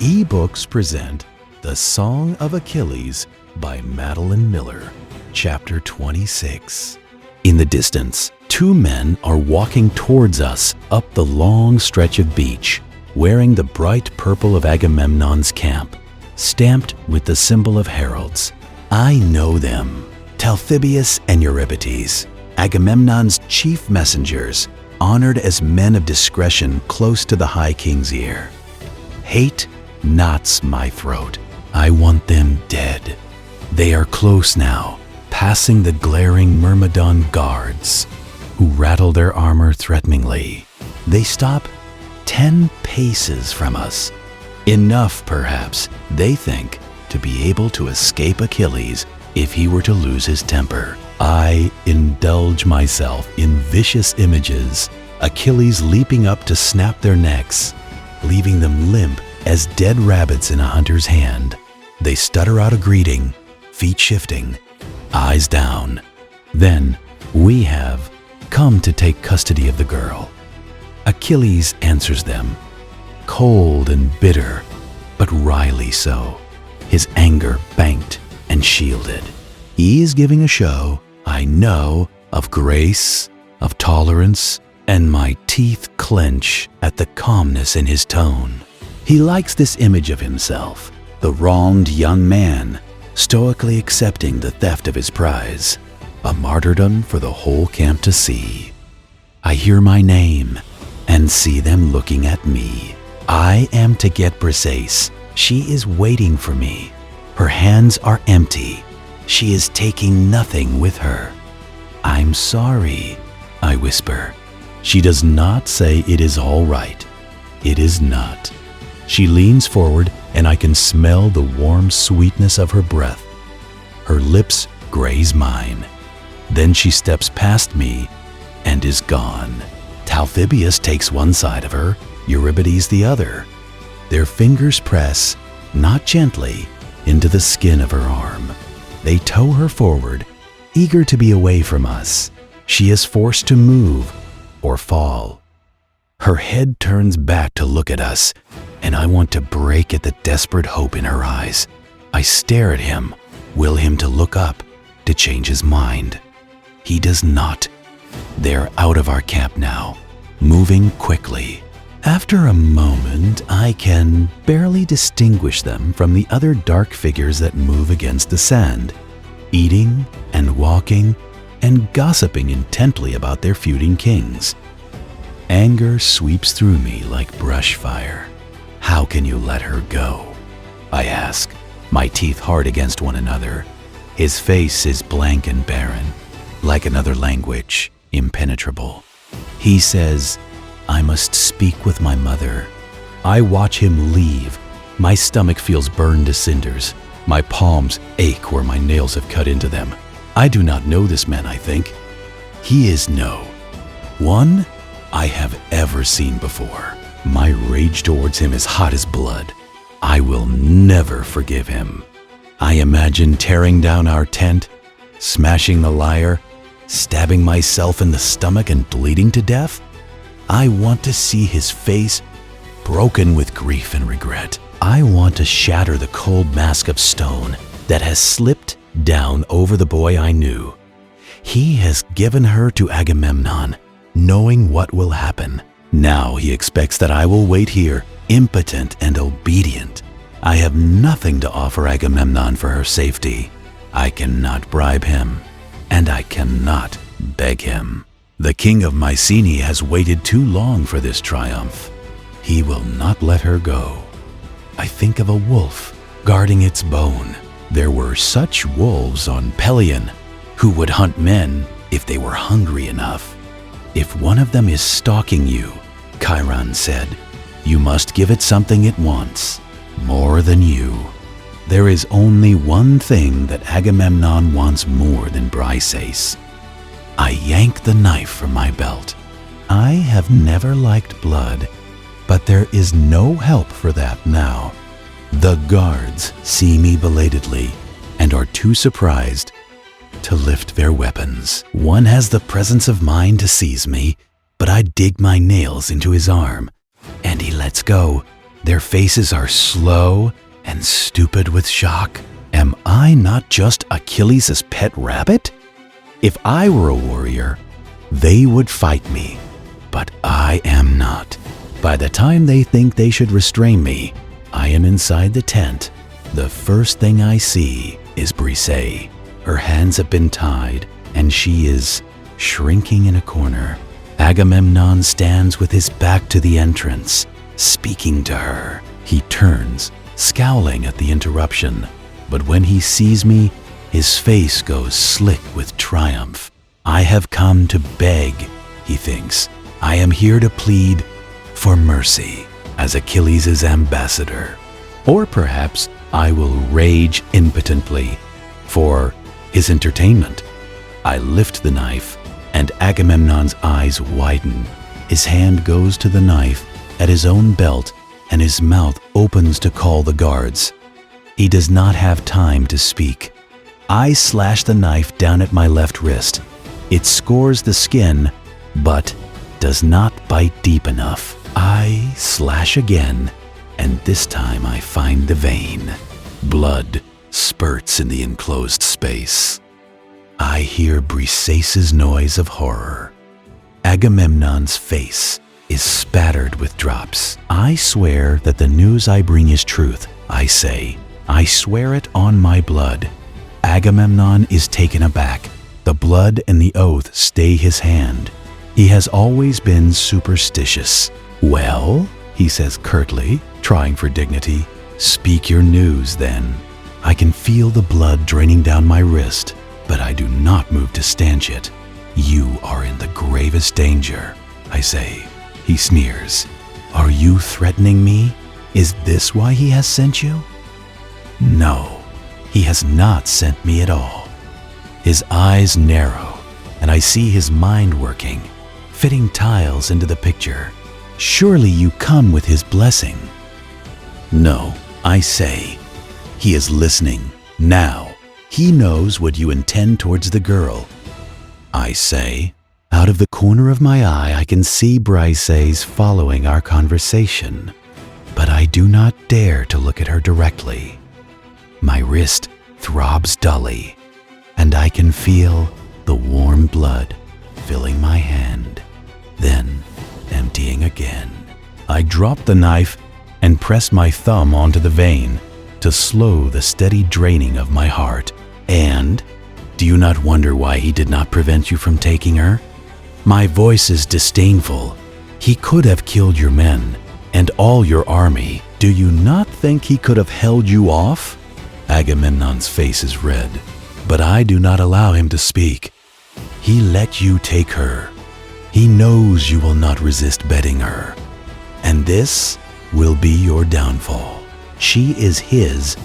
eBooks present The Song of Achilles by Madeline Miller, Chapter 26. In the distance, two men are walking towards us up the long stretch of beach, wearing the bright purple of Agamemnon's camp, stamped with the symbol of heralds. I know them, Talthybius and Euripides, Agamemnon's chief messengers, honored as men of discretion close to the High King's ear. Hate knots my throat. I want them dead. They are close now, passing the glaring Myrmidon guards, who rattle their armor threateningly. They stop 10 paces from us. Enough, perhaps, they think, to be able to escape Achilles if he were to lose his temper. I indulge myself in vicious images, Achilles leaping up to snap their necks, leaving them limp as dead rabbits in a hunter's hand. They stutter out a greeting, feet shifting, eyes down. Then we have come to take custody of the girl. Achilles answers them, cold and bitter, but wryly so, his anger banked and shielded. He is giving a show, I know, of grace, of tolerance, and my teeth clench at the calmness in his tone. He likes this image of himself, the wronged young man, stoically accepting the theft of his prize, a martyrdom for the whole camp to see. I hear my name and see them looking at me. I am to get Briseis. She is waiting for me. Her hands are empty. She is taking nothing with her. I'm sorry, I whisper. She does not say it is all right. It is not. She leans forward and I can smell the warm sweetness of her breath. Her lips graze mine. Then she steps past me and is gone. Talthybius takes one side of her, Euripides the other. Their fingers press, not gently, into the skin of her arm. They tow her forward, eager to be away from us. She is forced to move or fall. Her head turns back to look at us, and I want to break at the desperate hope in her eyes. I stare at him, will him to look up, to change his mind. He does not. They're out of our camp now, moving quickly. After a moment, I can barely distinguish them from the other dark figures that move against the sand, eating and walking and gossiping intently about their feuding kings. Anger sweeps through me like brush fire. How can you let her go? I ask, my teeth hard against one another. His face is blank and barren, like another language, impenetrable. He says, I must speak with my mother. I watch him leave. My stomach feels burned to cinders. My palms ache where my nails have cut into them. I do not know this man, I think. He is no one I have ever seen before. My rage towards him is hot as blood. I will never forgive him. I imagine tearing down our tent, smashing the lyre, stabbing myself in the stomach and bleeding to death. I want to see his face broken with grief and regret. I want to shatter the cold mask of stone that has slipped down over the boy I knew. He has given her to Agamemnon, knowing what will happen. Now he expects that I will wait here, impotent and obedient. I have nothing to offer Agamemnon for her safety. I cannot bribe him, and I cannot beg him. The king of Mycenae has waited too long for this triumph. He will not let her go. I think of a wolf guarding its bone. There were such wolves on Pelion who would hunt men if they were hungry enough. If one of them is stalking you, Chiron said, you must give it something it wants, more than you. There is only one thing that Agamemnon wants more than Briseis. I yank the knife from my belt. I have never liked blood, but there is no help for that now. The guards see me belatedly and are too surprised to lift their weapons. One has the presence of mind to seize me, but I dig my nails into his arm, and he lets go, Their faces are slow and stupid with shock. Am I not just Achilles' pet rabbit? If I were a warrior, they would fight me, but I am not. By the time they think they should restrain me, I am inside the tent. The first thing I see is Briseis. Her hands have been tied, and she is shrinking in a corner. Agamemnon stands with his back to the entrance, speaking to her. He turns, scowling at the interruption, but when he sees me, his face goes slick with triumph. I have come to beg, he thinks. I am here to plead for mercy as Achilles' ambassador. Or perhaps I will rage impotently for his entertainment. I lift the knife, and Agamemnon's eyes widen. His hand goes to the knife at his own belt, and his mouth opens to call the guards. He does not have time to speak. I slash the knife down at my left wrist. It scores the skin, but does not bite deep enough. I slash again, and this time I find the vein. Blood spurts in the enclosed space. I hear Briseis' noise of horror. Agamemnon's face is spattered with drops. I swear that the news I bring is truth, I say. I swear it on my blood. Agamemnon is taken aback. The blood and the oath stay his hand. He has always been superstitious. Well, he says curtly, trying for dignity, speak your news then. I can feel the blood draining down my wrist, but I do not move to stanch it. You are in the gravest danger, I say. He sneers. Are you threatening me? Is this why he has sent you? No, he has not sent me at all. His eyes narrow, and I see his mind working, fitting tiles into the picture. Surely you come with his blessing. No, I say. He is listening now. He knows what you intend towards the girl. I say. Out of the corner of my eye, I can see Briseis following our conversation, but I do not dare to look at her directly. My wrist throbs dully, and I can feel the warm blood filling my hand, then emptying again. I drop the knife and press my thumb onto the vein to slow the steady draining of my heart. And do you not wonder why he did not prevent you from taking her? My voice is disdainful. He could have killed your men and all your army. Do you not think he could have held you off? Agamemnon's face is red, but I do not allow him to speak. He let you take her. He knows you will not resist betting her. And this will be your downfall. She is his,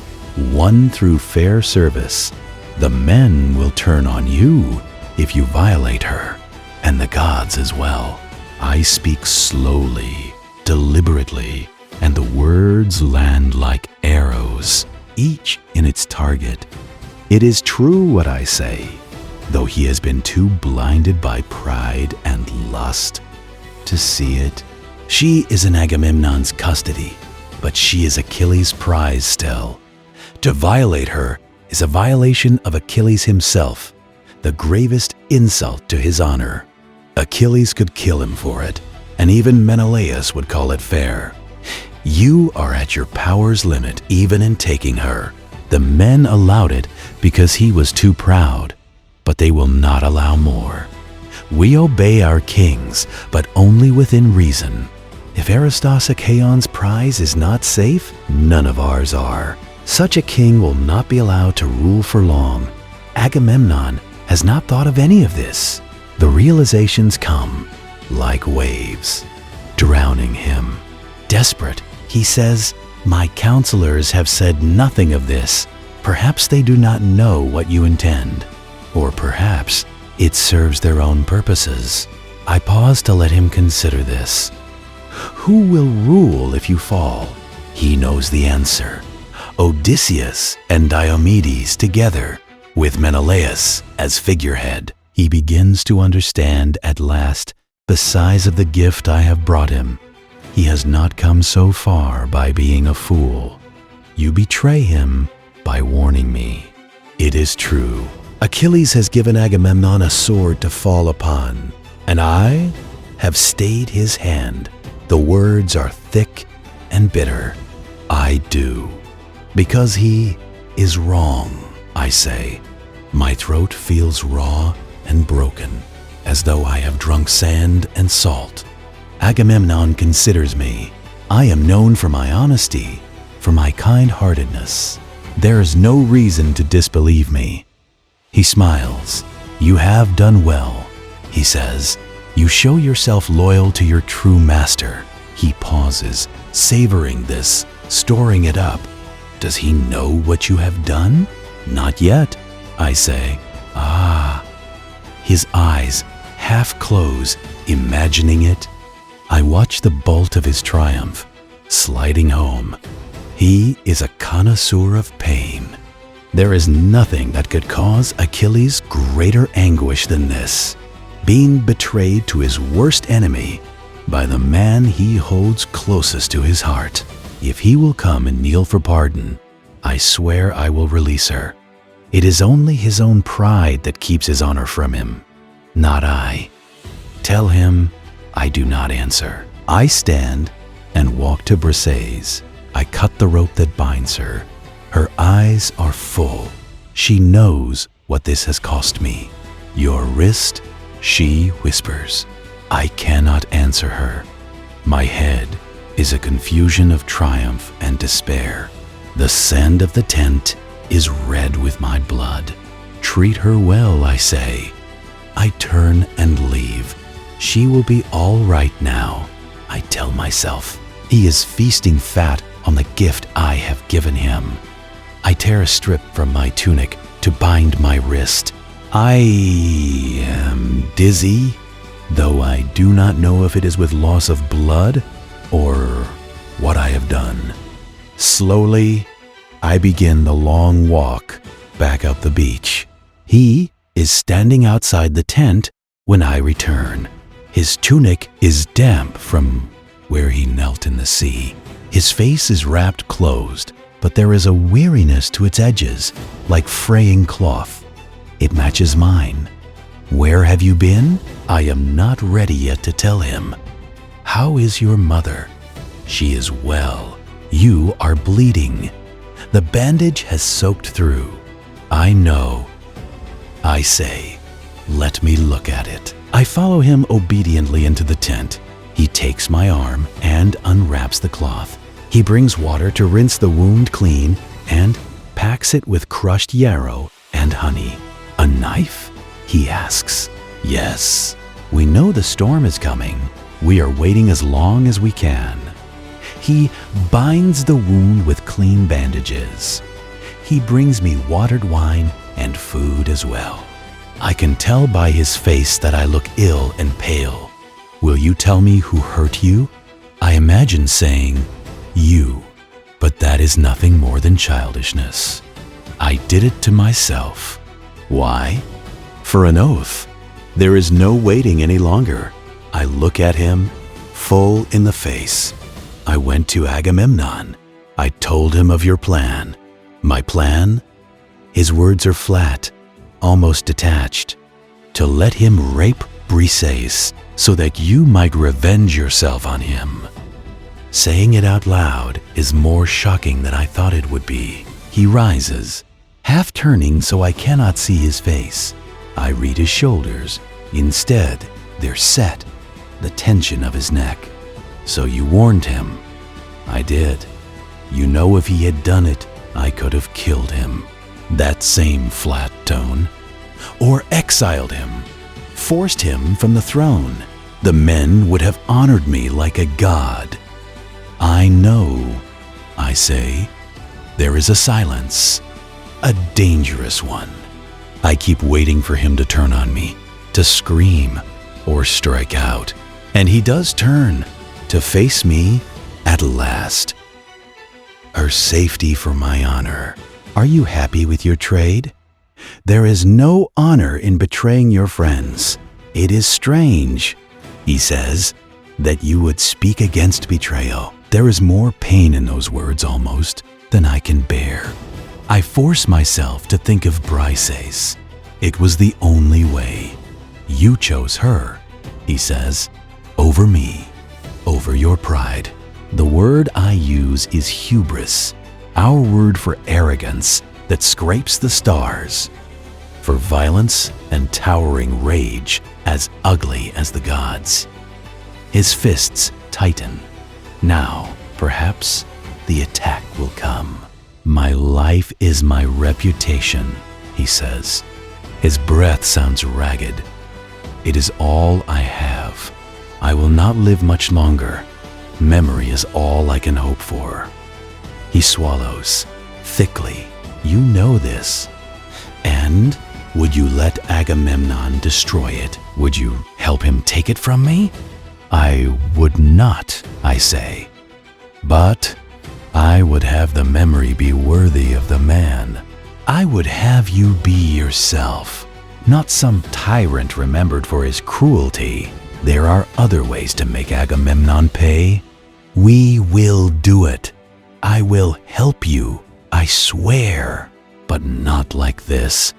won through fair service. The men will turn on you if you violate her, and the gods as well. I speak slowly, deliberately, and the words land like arrows, each in its target. It is true what I say, though he has been too blinded by pride and lust to see it. She is in Agamemnon's custody, but she is Achilles' prize still. To violate her is a violation of Achilles himself, the gravest insult to his honor. Achilles could kill him for it, and even Menelaus would call it fair. You are at your power's limit even in taking her. The men allowed it because he was too proud, but they will not allow more. We obey our kings, but only within reason. If Aristos Achaeon's prize is not safe, none of ours are. Such a king will not be allowed to rule for long. Agamemnon has not thought of any of this. The realizations come like waves, drowning him. Desperate, he says, "My counselors have said nothing of this. Perhaps they do not know what you intend. Or perhaps it serves their own purposes." I pause to let him consider this. Who will rule if you fall? He knows the answer. Odysseus and Diomedes together, with Menelaus as figurehead. He begins to understand at last the size of the gift I have brought him. He has not come so far by being a fool. You betray him by warning me. It is true. Achilles has given Agamemnon a sword to fall upon, and I have stayed his hand. The words are thick and bitter. I do. Because he is wrong, I say. My throat feels raw and broken, as though I have drunk sand and salt. Agamemnon considers me. I am known for my honesty, for my kind-heartedness. There is no reason to disbelieve me. He smiles. You have done well, he says. You show yourself loyal to your true master. He pauses, savoring this, storing it up. Does he know what you have done? Not yet, I say. Ah. His eyes half close, imagining it. I watch the bolt of his triumph, sliding home. He is a connoisseur of pain. There is nothing that could cause Achilles greater anguish than this. Being betrayed to his worst enemy by the man he holds closest to his heart. If he will come and kneel for pardon, I swear I will release her. It is only his own pride that keeps his honor from him, not I. Tell him I do not answer. I stand and walk to Briseis. I cut the rope that binds her. Her eyes are full. She knows what this has cost me. Your wrist, she whispers. I cannot answer her. My head is a confusion of triumph and despair. The sand of the tent is red with my blood. Treat her well, I say. I turn and leave. She will be all right now, I tell myself. He is feasting fat on the gift I have given him. I tear a strip from my tunic to bind my wrist. I am dizzy, though I do not know if it is with loss of blood or what I have done. Slowly, I begin the long walk back up the beach. He is standing outside the tent when I return. His tunic is damp from where he knelt in the sea. His face is wrapped closed, but there is a weariness to its edges, like fraying cloth. It matches mine. Where have you been? I am not ready yet to tell him. How is your mother? She is well. You are bleeding. The bandage has soaked through. I know. I say, let me look at it. I follow him obediently into the tent. He takes my arm and unwraps the cloth. He brings water to rinse the wound clean and packs it with crushed yarrow and honey. A knife? He asks. Yes. We know the storm is coming. We are waiting as long as we can. He binds the wound with clean bandages. He brings me watered wine and food as well. I can tell by his face that I look ill and pale. Will you tell me who hurt you? I imagine saying, you, but that is nothing more than childishness. I did it to myself. Why? For an oath. There is no waiting any longer. I look at him, full in the face. I went to Agamemnon. I told him of your plan. My plan? His words are flat, almost detached. To let him rape Briseis so that you might revenge yourself on him. Saying it out loud is more shocking than I thought it would be. He rises, half turning so I cannot see his face. I read his shoulders. Instead, they're set, the tension of his neck. So you warned him. I did. You know, if he had done it, I could have killed him. That same flat tone. Or exiled him, forced him from the throne. The men would have honored me like a god. I know, I say. There is a silence, a dangerous one. I keep waiting for him to turn on me, to scream or strike out. And he does turn, to face me at last. Her safety for my honor. Are you happy with your trade? There is no honor in betraying your friends. It is strange, he says. that you would speak against betrayal. There is more pain in those words almost than I can bear. I force myself to think of Briseis. It was the only way. You chose her, he says, over me, over your pride. The word I use is hubris, our word for arrogance that scrapes the stars, for violence and towering rage as ugly as the gods. His fists tighten. Now, perhaps, the attack will come. My life is my reputation, he says. His breath sounds ragged. It is all I have. I will not live much longer. Memory is all I can hope for. He swallows thickly. You know this. And would you let Agamemnon destroy it? Would you help him take it from me? I would not, I say. But I would have the memory be worthy of the man. I would have you be yourself, not some tyrant remembered for his cruelty. There are other ways to make Agamemnon pay. We will do it. I will help you, I swear, but not like this.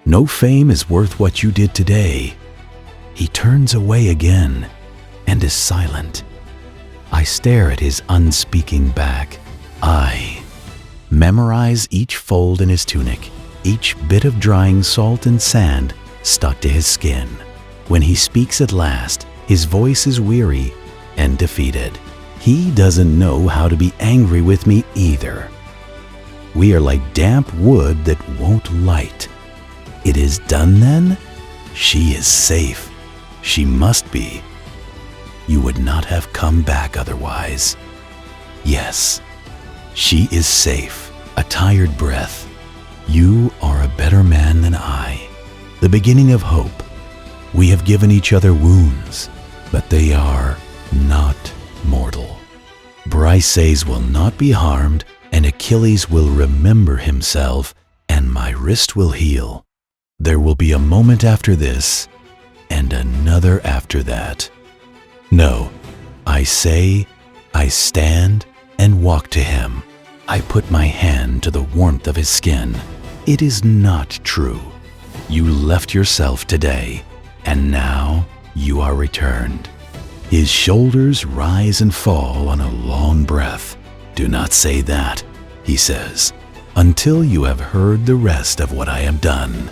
No fame is worth what you did today. He turns away again and is silent. I stare at his unspeaking back. I memorize each fold in his tunic, each bit of drying salt and sand stuck to his skin. When he speaks at last, his voice is weary and defeated. He doesn't know how to be angry with me either. We are like damp wood that won't light. It is done then? She is safe. She must be. You would not have come back otherwise. Yes, she is safe. A tired breath. You are a better man than I. The beginning of hope. We have given each other wounds, but they are not mortal. Briseis will not be harmed, and Achilles will remember himself, and my wrist will heal. There will be a moment after this, and another after that. No, I say, I stand and walk to him. I put my hand to the warmth of his skin. It is not true. You left yourself today, and now you are returned. His shoulders rise and fall on a long breath. Do not say that, he says, until you have heard the rest of what I have done.